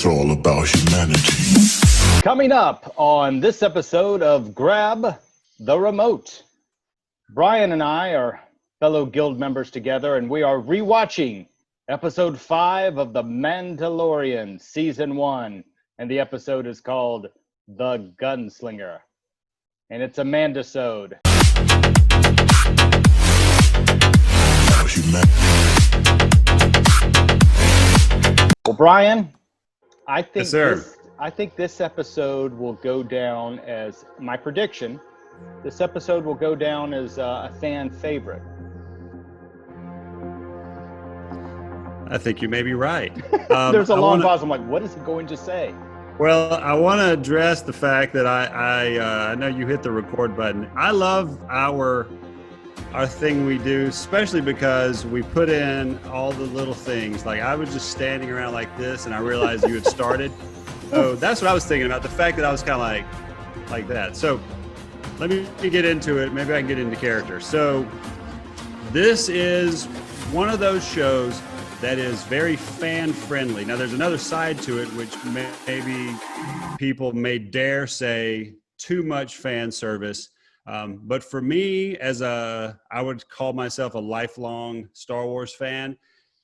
It's all about humanity. Coming up on this episode of Grab the Remote, Brian and I are fellow guild members together, and we are rewatching episode 5 of The Mandalorian, season 1. And the episode is called The Gunslinger. And it's a Mandasode. Well, Brian, I think Yes, sir. I think this episode will go down as my prediction. This episode will go down as a fan favorite. I think you may be right. There's a long pause. I'm like, what is he going to say? Well, I want to address the fact that I know you hit the record button. I love our thing we do, especially because we put in all the little things. Like I was just standing around like this, and I realized you had started. So that's what I was thinking about. The fact that I was kind of like that. So let me get into it. Maybe I can get into character. So this is one of those shows that is very fan friendly. Now there's another side to it, which maybe people may dare say too much fan service. But for me, I would call myself a lifelong Star Wars fan.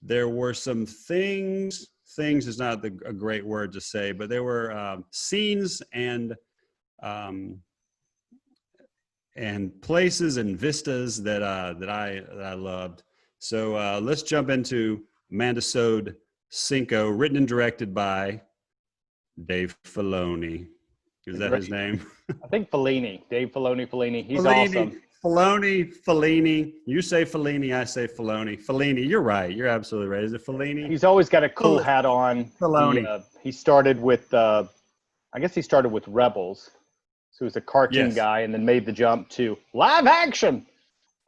There were some things is not a great word to say, but there were scenes and places and vistas that I loved. So let's jump into Mandasode Cinco, written and directed by Dave Filoni. Is that his name? I think Fellini. Dave Filoni. He's awesome. Fellini. You say Fellini, I say Filoni. Fellini, you're right. You're absolutely right. Is it Fellini? He's always got a cool hat on. Filoni. He started with, I guess he started with Rebels. So he was a cartoon guy and then made the jump to live action.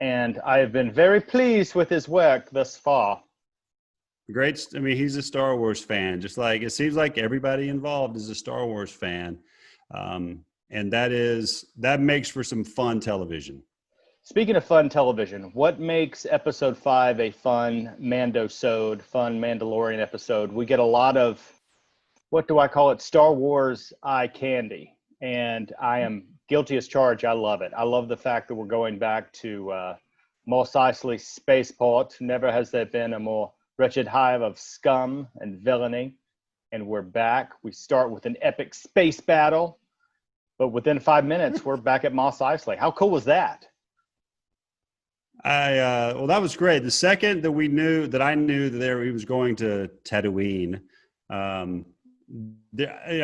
And I have been very pleased with his work thus far. Great. I mean, he's a Star Wars fan, just like it seems like everybody involved is a Star Wars fan. And that makes for some fun television. Speaking of fun television, what makes episode 5 a fun Mandosode, fun Mandalorian episode? We get a lot of, what do I call it, Star Wars eye candy. And I am guilty as charged. I love it. I love the fact that we're going back to Mos Eisley Spaceport. Never has there been a more wretched hive of scum and villainy. And we're back. We start with an epic space battle. But within 5 minutes, we're back at Mos Eisley. How cool was that? Well, that was great. The second that I knew that he was going to Tatooine, I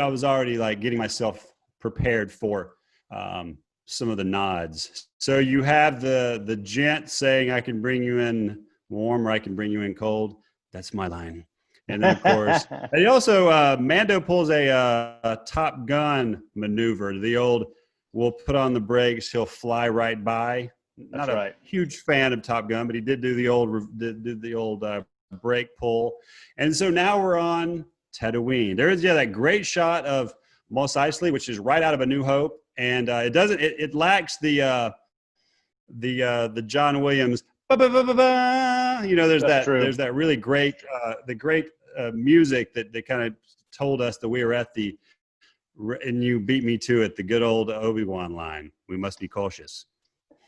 was already like getting myself prepared for some of the nods. So you have the gent saying, "I can bring you in warm, or I can bring you in cold." That's my line. And then, of course, and he also Mando pulls a Top Gun maneuver. The old, we'll put on the brakes, he'll fly right by. Not a huge fan of Top Gun, but he did do the old brake pull. And so now we're on Tatooine. There is that great shot of Mos Eisley, which is right out of A New Hope, and it lacks the John Williams. There's that really great music that kind of told us that we were at and you beat me to it, the good old Obi-Wan line. We must be cautious.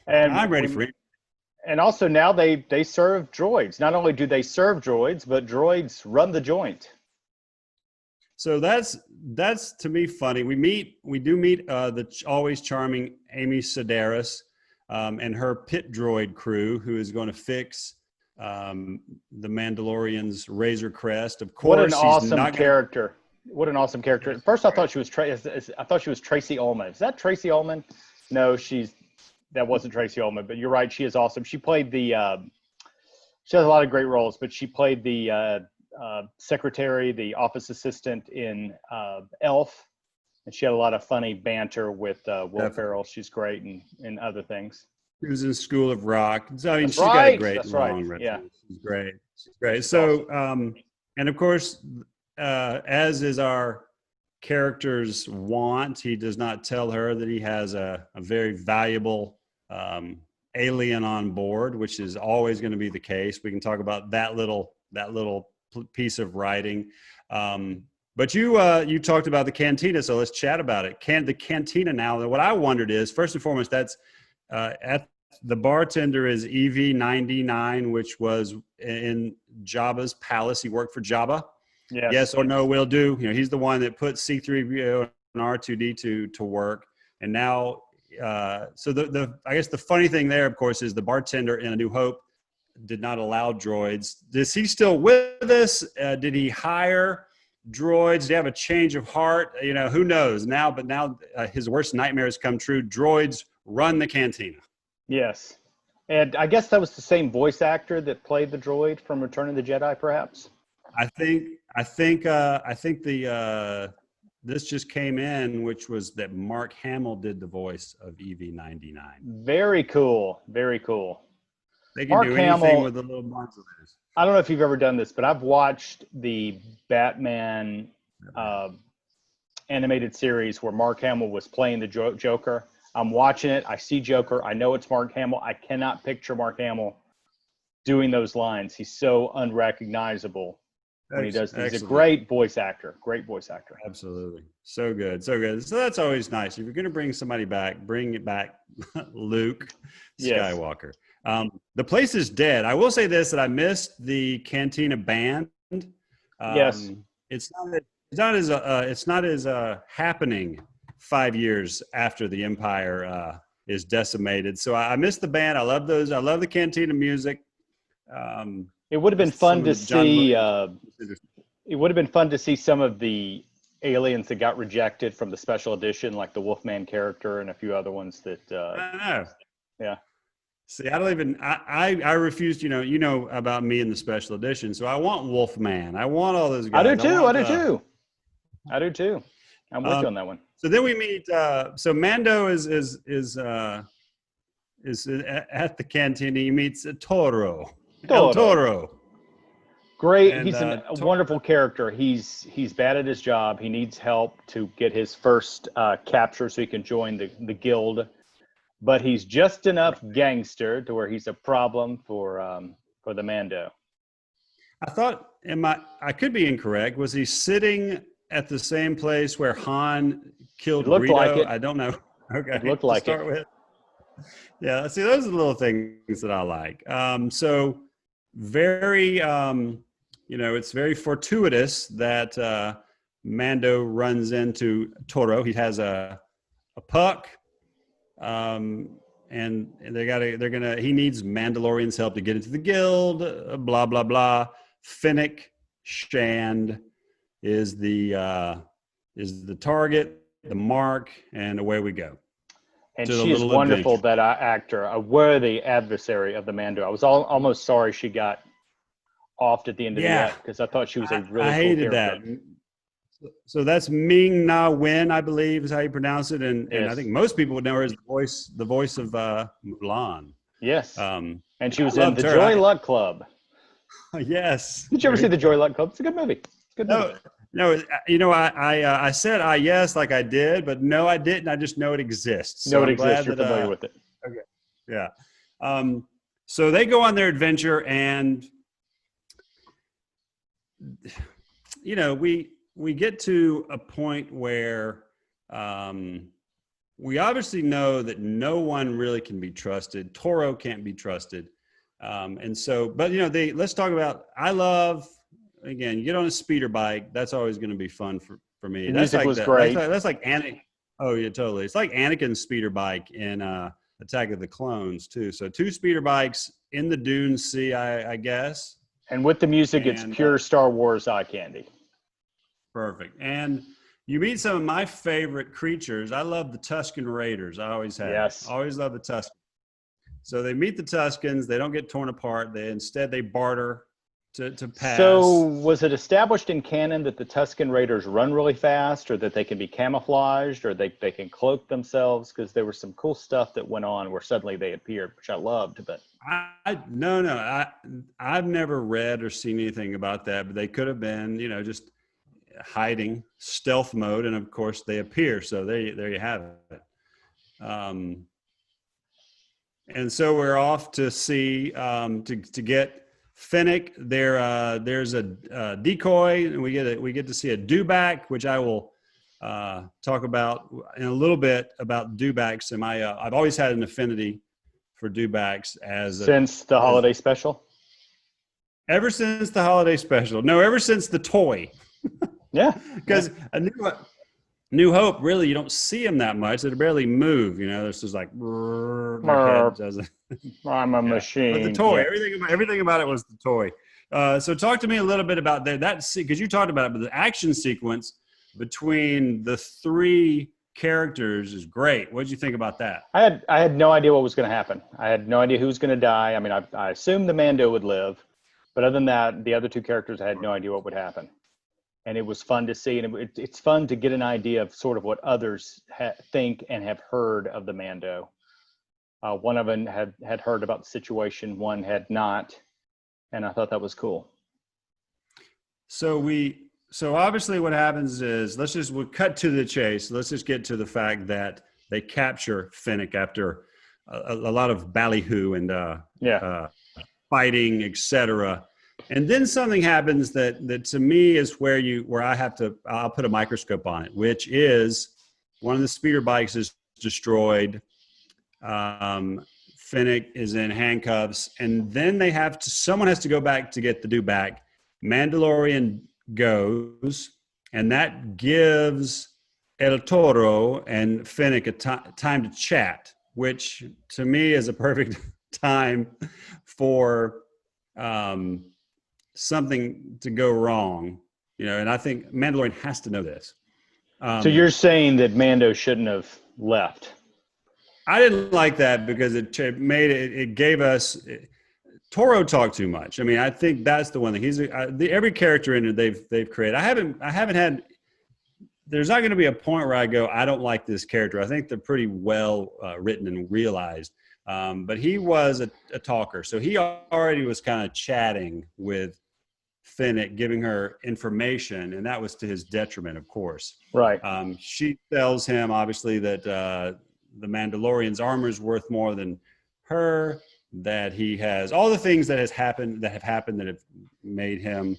And I'm ready for it. And also now they serve droids. Not only do they serve droids, but droids run the joint. So that's to me funny. We do meet the always charming Amy Sedaris and her pit droid crew, who is going to fix the Mandalorian's Razor Crest. Of course, what an awesome character! What an awesome character! At first, I thought she was Tracy Ullman. Is that Tracy Ullman? No, that wasn't Tracy Ullman. But you're right; she is awesome. She played she has a lot of great roles, but she played the secretary, the office assistant in Elf, and she had a lot of funny banter with Will Ferrell. She's great in other things. She was in School of Rock. So, I mean, she's got a great long resume. Yeah. She's great. So, and of course, as is our character's want, he does not tell her that he has a very valuable alien on board, which is always going to be the case. We can talk about that little piece of writing. But you talked about the cantina, so let's chat about it. The cantina now? What I wondered is, first and foremost, that's at the bartender is EV99, which was in Jabba's palace. He worked for Jabba. Yes or no will do. He's the one that put C-3PO and R2-D2 to work. And now, so I guess the funny thing there, of course, is the bartender in A New Hope did not allow droids. Is he still with us? Did he hire droids? Did he have a change of heart? Who knows now? But now his worst nightmares come true. Droids run the cantina. Yes. And I guess that was the same voice actor that played the droid from Return of the Jedi, perhaps. I think this just came in, which was that Mark Hamill did the voice of EV99. Very cool. Very cool. They can do anything with the little modulators. I don't know if you've ever done this, but I've watched the Batman animated series where Mark Hamill was playing the Joker. I'm watching it. I see Joker. I know it's Mark Hamill. I cannot picture Mark Hamill doing those lines. He's so unrecognizable when he does these. He's a great voice actor. Great voice actor. Absolutely. So good. So good. So that's always nice. If you're going to bring somebody back, bring it back Luke Skywalker. Yes. The place is dead. I will say this, that I missed the Cantina band. Yes. It's not as happening 5 years after the Empire is decimated. So I missed the band. I love those. I love the Cantina music. It would have been fun to see. It would have been fun to see some of the aliens that got rejected from the special edition, like the Wolfman character and a few other ones that. I know. Yeah. See, I don't even. I refused. You know about me in the special edition. So I want Wolfman. I want all those guys. I do too. I do too. I'm with you on that one. So then we meet. So Mando is at the cantina. He meets Toro. El Toro. Great. And, he's a wonderful character. He's bad at his job. He needs help to get his first capture so he can join the guild. But he's just enough gangster to where he's a problem for the Mando. I thought, I could be incorrect. Was he sitting at the same place where Han killed Greedo? Like it. I don't know. Okay. It looked like it. With. Yeah. See, those are the little things that I like. So very, it's very fortuitous that Mando runs into Toro. He has a puck. And he needs Mandalorian's help to get into the guild, blah, blah, blah. Fennec Shand is the target, the mark, and away we go. And she is wonderful, adventure. That actor, a worthy adversary of the Mando. I was almost sorry she got offed at the end of the act because I thought she was a really cool character. I hated that. So that's Ming Na Wen, I believe, is how you pronounce it, and I think most people would know her as the voice of Mulan. Yes, and she was in the Joy Luck Club. Yes. Did you ever see the Joy Luck Club? It's a good movie. It's a good movie. No, I said yes like I did, but no, I didn't. I just know it exists. So it exists. You're familiar with it. Okay. Yeah. So they go on their adventure, and we get to a point where we obviously know that no one really can be trusted. Toro can't be trusted. Let's talk about, again, you get on a speeder bike. That's always going to be fun for me. The music was great. That's like Anakin. Oh yeah, totally. It's like Anakin's speeder bike in Attack of the Clones too. So 2 speeder bikes in the Dune Sea, I guess. And with the music, it's pure Star Wars eye candy. Perfect. And you meet some of my favorite creatures. I love the Tusken Raiders. I always have. Yes. Always love the Tuskens. So they meet the Tuskens. They don't get torn apart. Instead they barter to pass. So was it established in canon that the Tusken Raiders run really fast, or that they can be camouflaged, or they can cloak themselves? Because there was some cool stuff that went on where suddenly they appeared, which I loved. But I've never read or seen anything about that. But they could have been, just hiding, stealth mode, and of course they appear. So there you have it. And so we're off to see to get Fennec. There's a decoy, and we get to see a dewback, which I will talk about in a little bit about dewbacks. And I've always had an affinity for dewbacks since the holiday special. Ever since the holiday special. No, ever since the toy. Yeah, because New Hope, really, you don't see them that much. They barely move. This is like their head doesn't. I'm a machine. But the toy, everything about it was the toy. So talk to me a little bit about that because you talked about it, but the action sequence between the three characters is great. What did you think about that? I had no idea what was going to happen. I had no idea who was going to die. I mean, I assumed the Mando would live, but other than that, the other two characters, I had no idea what would happen. And it was fun to see, and it's fun to get an idea of sort of what others think and have heard of the Mando. One of them had heard about the situation, one had not, and I thought that was cool. So obviously what happens is we'll cut to the chase. Let's just get to the fact that they capture Fennec after a lot of ballyhoo and fighting, etc. And then something happens that to me is where I'll put a microscope on it, which is one of the speeder bikes is destroyed. Fennec is in handcuffs, and then someone has to go back to get the dewback. Mandalorian goes, and that gives El Toro and Fennec a time to chat, which to me is a perfect time for something to go wrong, and I think Mandalorian has to know this. So you're saying that Mando shouldn't have left? I didn't like that because it gave us Toro talked too much. I mean, I think that's the one thing. Every character in it they've created. I haven't had. There's not going to be a point where I go, I don't like this character. I think they're pretty well written and realized. But he was a talker, so he already was kind of chatting with Fennec, giving her information, and that was to his detriment, of course. Right. She tells him, obviously, that the Mandalorian's armor is worth more than her, that he has all the things that have happened that have made him,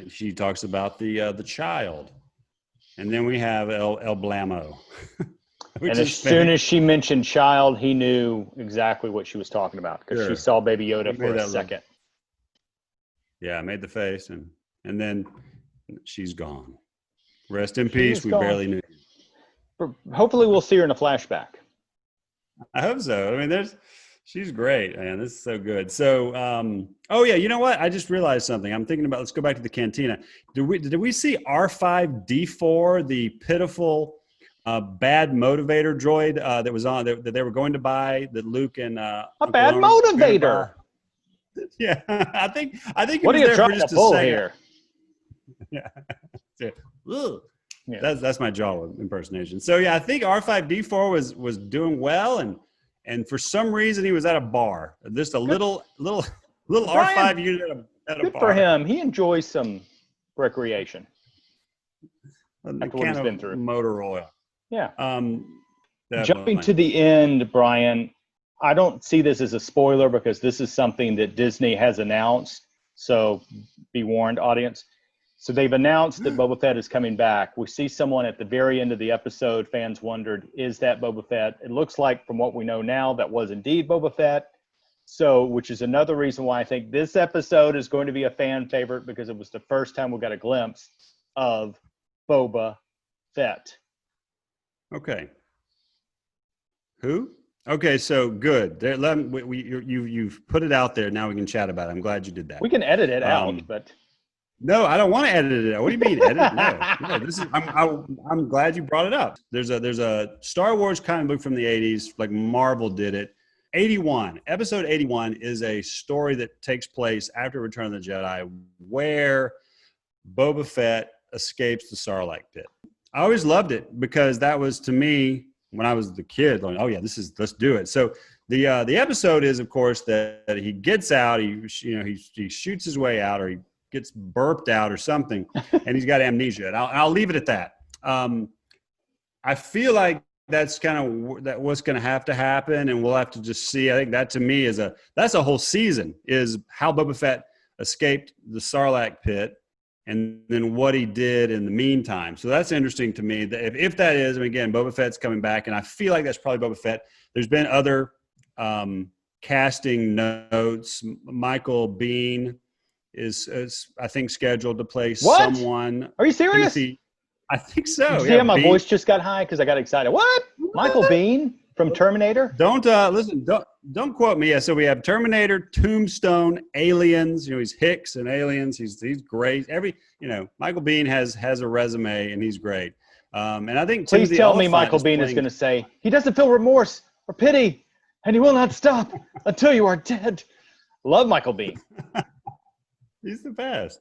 she talks about the child. And then we have El Blamo. And as soon as she mentioned child, he knew exactly what she was talking about because she saw Baby Yoda for a second. Yeah, I made the face, and then she's gone. Rest in peace. We barely knew. Hopefully, we'll see her in a flashback. I hope so. I mean, she's great, man. This is so good. So, you know what? I just realized something. I'm thinking about. Let's go back to the cantina. Did we see R5D4, the pitiful, bad motivator droid that was on that they were going to buy, that Luke and a bad motivator? Yeah, I think. What are you trying to pull here? Yeah. Yeah. That's my jaw impersonation. So yeah, I think R5D4 was doing well, and for some reason he was at a bar, just a little Brian, R5 unit at a bar. Good for him. He enjoys some recreation. After what he's been through. Motor oil. Yeah. Jumping to the end, Brian, I don't see this as a spoiler because this is something that Disney has announced. So be warned, audience. So they've announced that Boba Fett is coming back. We see someone at the very end of the episode. Fans wondered, is that Boba Fett? It looks like, from what we know now, that was indeed Boba Fett. So, which is another reason why I think this episode is going to be a fan favorite, because it was the first time we got a glimpse of Boba Fett. Okay. Who? Okay, so good. There, you've put it out there. Now we can chat about it. I'm glad you did that. We can edit it out, but. No, I don't want to edit it out. What do you mean edit? No. This is. I'm glad you brought it up. There's a Star Wars comic book from the 80s, like Marvel did it. Episode 81 is a story that takes place after Return of the Jedi, where Boba Fett escapes the Sarlacc pit. I always loved it because that was, to me, when I was the kid, like, oh yeah, let's do it. So the episode is, of course, that he gets out. He shoots his way out, or he gets burped out or something, and he's got amnesia. And I'll leave it at that. I feel like that's kind of that what's going to happen, and we'll have to just see. I think that to me that's a whole season, is how Boba Fett escaped the Sarlacc pit, and then what he did in the meantime. So that's interesting to me. That if that is, and again, Boba Fett's coming back, and I feel like that's probably Boba Fett. There's been other casting notes. Michael Biehn is I think scheduled to play someone. Are you serious? I think so. Did you see how my voice just got high because I got excited? What? Michael Biehn from Terminator? Don't listen. Don't quote me. Yeah, so we have Terminator, Tombstone, Aliens. He's Hicks and Aliens. He's great. Michael Biehn has a resume, and he's great. And I think please tell me Michael Biehn is going to say he doesn't feel remorse or pity, and he will not stop until you are dead. Love Michael Biehn. He's the best.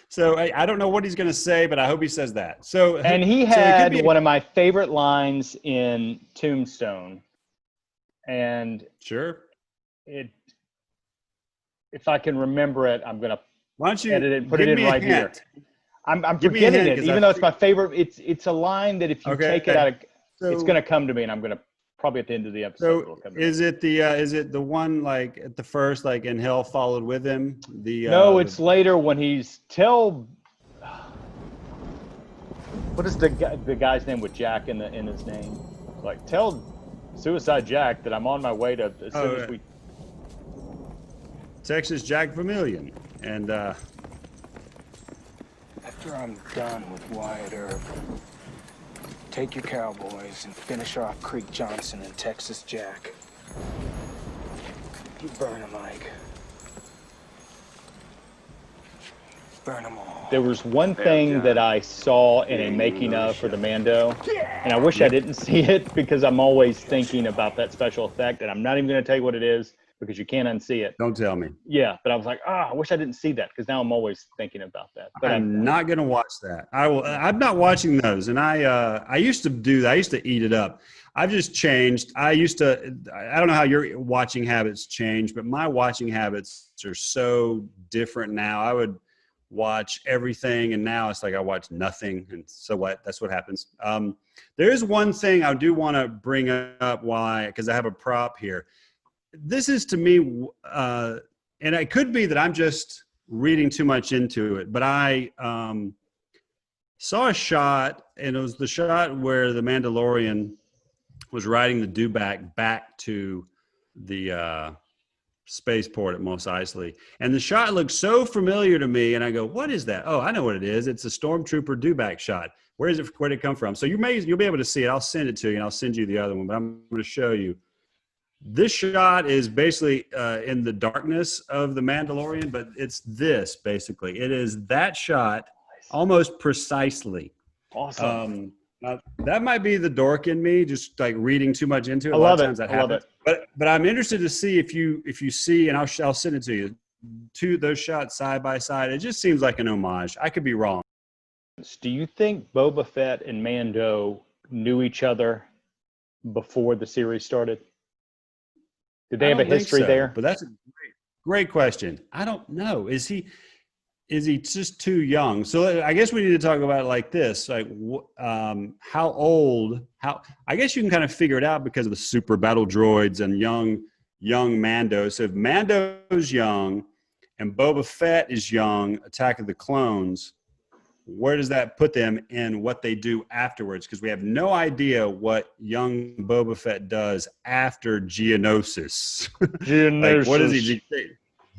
So I don't know what he's going to say, but I hope he says that. And he had one of my favorite lines in Tombstone. And sure, if I can remember it, I'm going to edit it and put it in right here. I'm forgetting it, even though it's my favorite. It's a line that if you take it out of, it's going to come to me, and I'm going to probably at the end of the episode. So is it the one like at the first, like in Hell Followed With Him? No, it's later when he's what is the guy's name with Jack in his name? Like, tell Suicide Jack that I'm on my way to as soon as we. Texas Jack Vermillion, and after I'm done with Wyatt Earp, take your cowboys and finish off Creek Johnson and Texas Jack. You burn them, Mike. Burn them all. There was one thing that I saw in a making of for the Mando, and I wish I didn't see it because I'm always thinking about that special effect, and I'm not even going to tell you what it is because you can't unsee it. Don't tell me. Yeah, but I was like, I wish I didn't see that because now I'm always thinking about that. But I'm not going to watch that. I'm not watching those, and I used to do that. I used to eat it up. I've just changed. I don't know how your watching habits change, but my watching habits are so different now. I would watch everything, and now it's like I watch nothing, and so what? That's what happens. There is one thing I do want to bring up because I have a prop here. This is to me, and it could be that I'm just reading too much into it, but I saw a shot, and it was the shot where the Mandalorian was riding the dewback back to the spaceport at Mos Eisley. And the shot looked so familiar to me, and I go, what is that? Oh, I know what it is. It's a Stormtrooper dewback shot. Where'd it come from? So you'll be able to see it. I'll send it to you, and I'll send you the other one, but I'm going to show you. This shot is basically in the darkness of the Mandalorian, but it's this basically. It is that shot almost precisely. Awesome. That might be the dork in me, just like reading too much into it. I love it. I love it. But I'm interested to see if you see, and I'll send it to you. To those shots side by side, it just seems like an homage. I could be wrong. Do you think Boba Fett and Mando knew each other before the series started? Did they have a history there? But that's a great question. I don't know. Is he just too young? So I guess we need to talk about it like this. Like, how old? I guess you can kind of figure it out because of the super battle droids and young Mando. So if Mando's young and Boba Fett is young, Attack of the Clones, where does that put them in what they do afterwards? Because we have no idea what young Boba Fett does after Geonosis. Geonosis. Like, what does he say?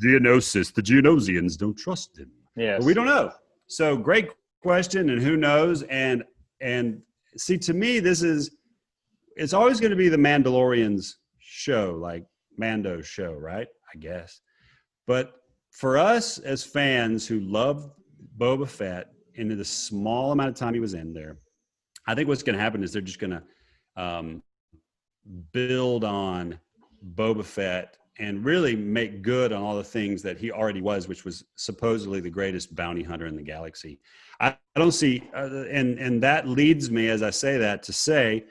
Geonosis. The Geonosians don't trust him. Yes. But we don't know. So great question, and who knows? And see, to me, it's always going to be the Mandalorian's show, like Mando's show, right? I guess. But for us as fans who love Boba Fett, into the small amount of time he was in there, I think what's going to happen is they're just going to build on Boba Fett and really make good on all the things that he already was, which was supposedly the greatest bounty hunter in the galaxy. I don't see, and that leads me, as I say that, to say,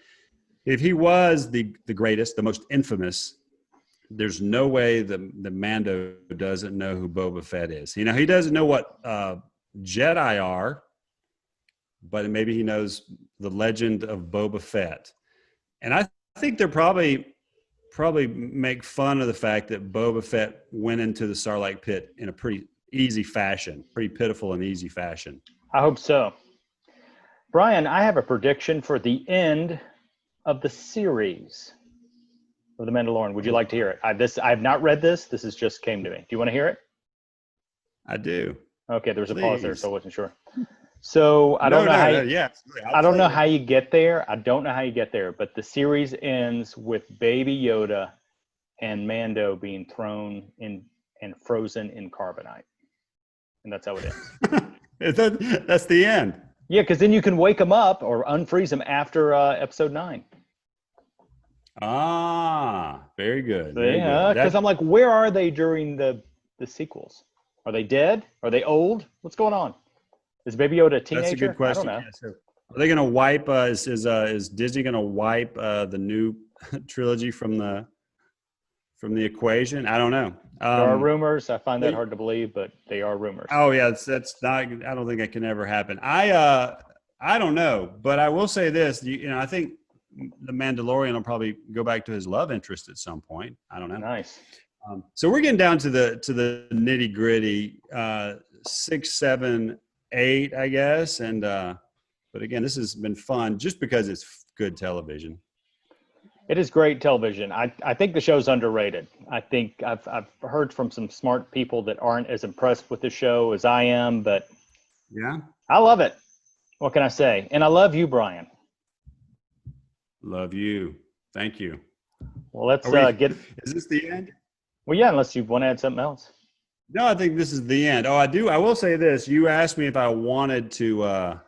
if he was the greatest, the most infamous, there's no way the Mando doesn't know who Boba Fett is. He doesn't know what Jedi are, but maybe he knows the legend of Boba Fett. And I think they're probably make fun of the fact that Boba Fett went into the Sarlacc pit in a pretty easy fashion, pretty pitiful and easy fashion. I hope so. Brian, I have a prediction for the end of the series of The Mandalorian. Would you like to hear it? I've not read this. This has just came to me. Do you want to hear it? I do. Okay, there was a Please. pause there, so I wasn't sure. So I don't know how. I don't know how you get there. I don't know how you get there, but the series ends with Baby Yoda and Mando being thrown in and frozen in carbonite, and that's how it ends. That's the end. Yeah, because then you can wake them up or unfreeze them after episode 9. Ah, very good. Yeah, because I'm like, where are they during the sequels? Are they dead? Are they old? What's going on? Is Baby Yoda a teenager? That's a good question. I don't know. Yeah, so are they going to wipe? Is Disney going to wipe the new trilogy from the equation? I don't know. There are rumors. I find that hard to believe, but they are rumors. Oh yeah, that's not. I don't think that can ever happen. I don't know, but I will say this. I think the Mandalorian will probably go back to his love interest at some point. I don't know. Nice. So we're getting down to the nitty gritty. 6, 7, 8, I guess. And but again, this has been fun just because it's good television. It is great television. I think the show's underrated. I think I've heard from some smart people that aren't as impressed with the show as I am, but yeah, I love it. What can I say? And I love you, Brian. Love you. Thank you. Well, let's get. Is this the end? Well, yeah, unless you want to add something else. No, I think this is the end. Oh, I do. I will say this. You asked me if I wanted to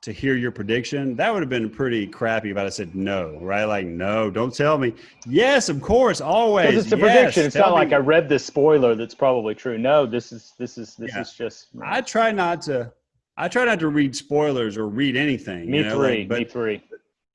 hear your prediction. That would have been pretty crappy if I said no, right? Like, no, don't tell me. Yes, of course, always. Because it's a prediction. It's not like I read this spoiler that's probably true. No, this is just. I try not to read spoilers or read anything. Me three.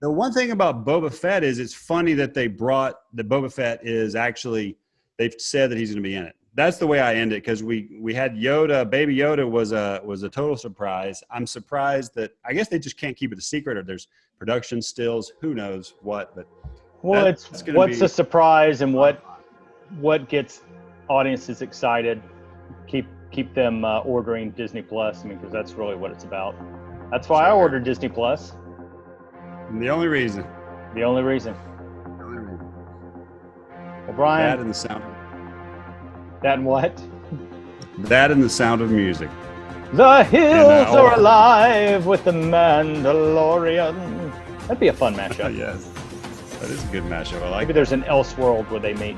The one thing about Boba Fett is it's funny that they brought that Boba Fett is actually. They've said that he's going to be in it. That's the way I end it because we had Yoda. Baby Yoda was a total surprise. I'm surprised that I guess they just can't keep it a secret or there's production stills. Who knows what? But it's what's a surprise and what gets audiences excited. Keep them ordering Disney Plus. I mean, because that's really what it's about. That's why I ordered Disney Plus. And the only reason. Well, Brian. That and the sound. That and what? That and the sound of music. The hills are alive with the Mandalorian. That'd be a fun mashup. Yes, that is a good mashup. I like. Maybe there's an Elseworld where they meet.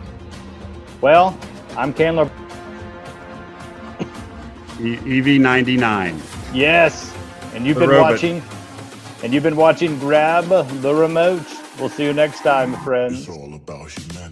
Well, I'm Candler. EV99. Yes, and you've been watching. And you've been watching Grab the Remote. We'll see you next time, friends. It's all about humanity.